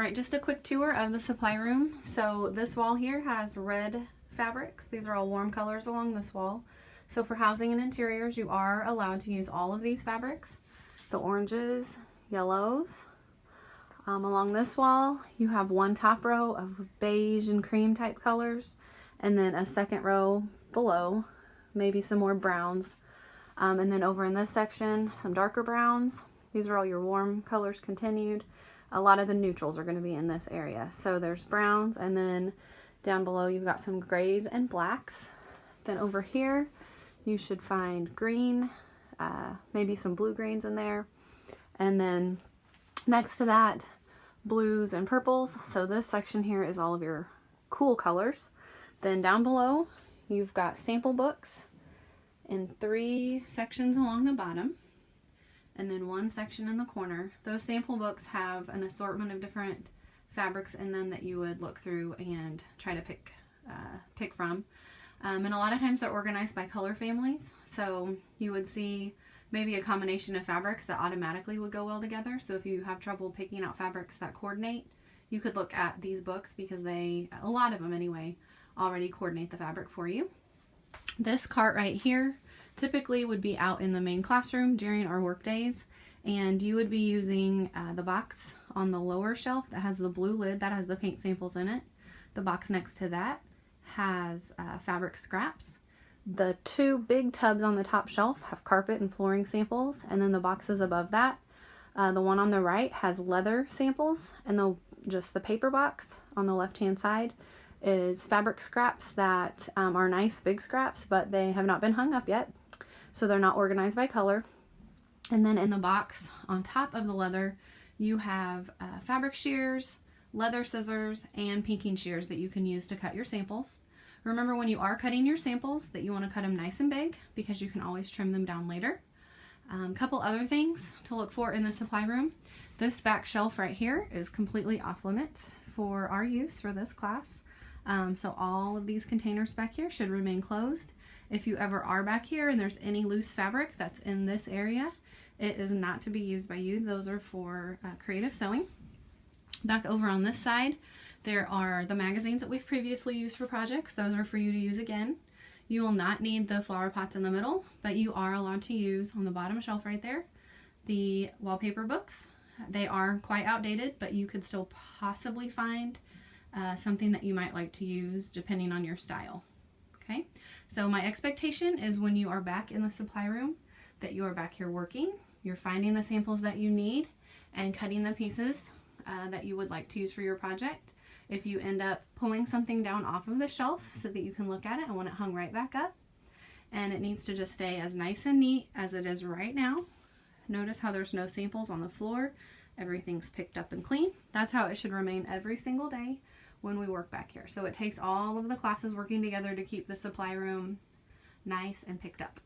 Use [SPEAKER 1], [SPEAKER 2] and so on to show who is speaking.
[SPEAKER 1] All right, just a quick tour of the supply room. So this wall here has red fabrics. These are all warm colors along this wall. So for housing and interiors, you are allowed to use all of these fabrics. The oranges, yellows. Along this wall, you have one top row of beige and cream type colors, and then a second row below, maybe some more browns. And then over in this section, some darker browns. These are all your warm colors continued. A lot of the neutrals are going to be in this area. So there's browns, and then down below you've got some grays and blacks. Then over here you should find green, maybe some blue greens in there. And then next to that, blues and purples. So this section here is all of your cool colors. Then down below you've got sample books in 3 sections along the bottom, and then 1 section in the corner. Those sample books have an assortment of different fabrics in them that you would look through and try to pick from. And a lot of times they're organized by color families. So you would see maybe a combination of fabrics that automatically would go well together. So if you have trouble picking out fabrics that coordinate, you could look at these books because they, a lot of them anyway, already coordinate the fabric for you. This cart right here typically would be out in the main classroom during our work days, and you would be using the box on the lower shelf that has the blue lid that has the paint samples in it. The box next to that has fabric scraps. The 2 big tubs on the top shelf have carpet and flooring samples, and then the boxes above that, the one on the right has leather samples, and just the paper box on the left hand side is fabric scraps that are nice big scraps, but they have not been hung up yet, so they're not organized by color. And then in the box on top of the leather you have fabric shears, leather scissors, and pinking shears that you can use to cut your samples. Remember, when you are cutting your samples, that you want to cut them nice and big because you can always trim them down later. Couple other things to look for in the supply room. This back shelf right here is completely off limits for our use for this class. So all of these containers back here should remain closed. If you ever are back here and there's any loose fabric that's in this area, it is not to be used by you. Those are for creative sewing. Back over on this side, there are the magazines that we've previously used for projects. Those are for you to use again. You will not need the flower pots in the middle, but you are allowed to use on the bottom shelf right there the wallpaper books. They are quite outdated, but you could still possibly find something that you might like to use depending on your style. Okay, so my expectation is when you are back in the supply room that you are back here working, you're finding the samples that you need and cutting the pieces that you would like to use for your project. If you end up pulling something down off of the shelf so that you can look at it and want it hung right back up, and it needs to just stay as nice and neat as it is right now. Notice how there's no samples on the floor. Everything's picked up and clean. That's how it should remain every single day when we work back here. So it takes all of the classes working together to keep the supply room nice and picked up.